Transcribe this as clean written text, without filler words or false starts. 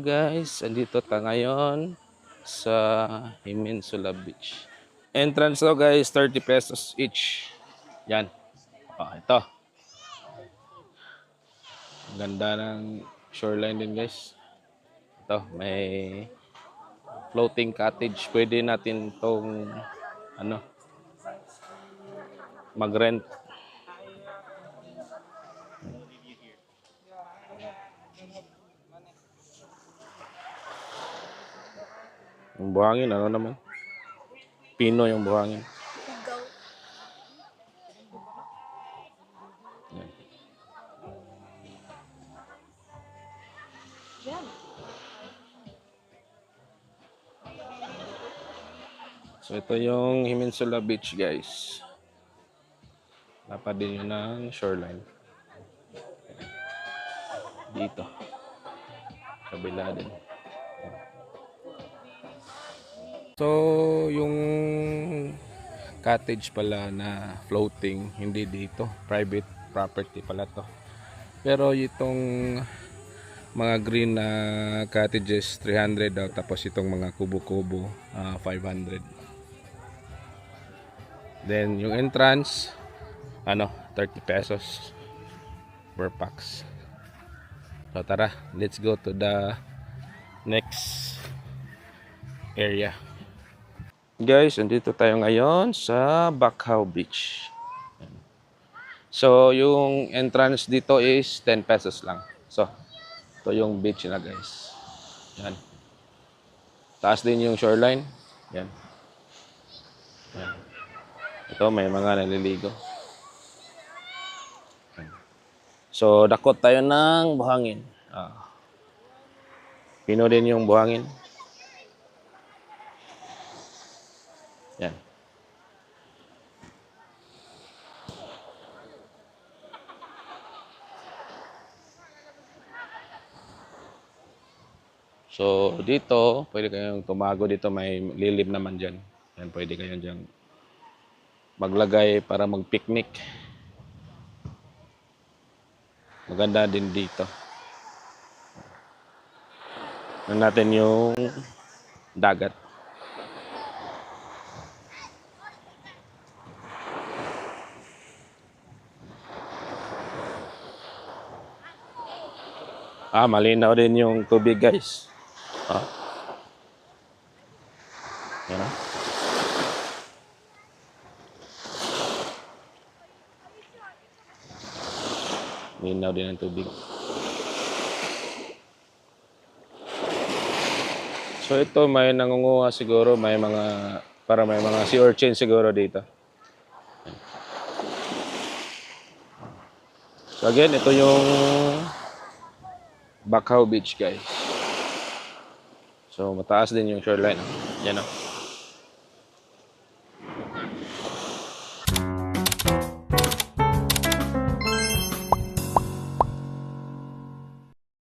guys, andito ta ngayon sa Peninsula Beach. Entrance to guys, 30 pesos each. Yan. Ito. Ganda ng shoreline din guys. Ito, may floating cottage. Pwede natin tong mag-rent. Yung buhangin, ano naman? Pino yung buhangin. So ito yung Peninsula Beach guys. Lapad din yun ng shoreline. Dito. Kabila din. So yung cottage pala na floating, hindi dito. Private property pala to. Pero itong mga green na cottages 300 daw, tapos itong mga kubo-kubo 500. Then yung entrance 30 pesos per pax. So tara, let's go to the next area. Guys, andito tayo ngayon sa Bacaw Beach. So yung entrance dito is 10 pesos lang. So ito yung beach na guys. Yan. Taas din yung shoreline. Yan. Yan. Ito may mga naliligo. So dakot tayo ng buhangin. Pino din yung buhangin. Yan. So dito, pwede kayong tumago dito, may lilim naman dyan. Yan, pwede kayong dyan maglagay para mag-picnic. Maganda din dito. Tignan natin yung dagat. Malinaw din yung tubig guys. Yan na. Linaw din ang tubig. So ito may nangunguha siguro, may mga sea urchin siguro dito. So again, ito yung Bacaw Beach guys. So mataas din yung shoreline. Yan o.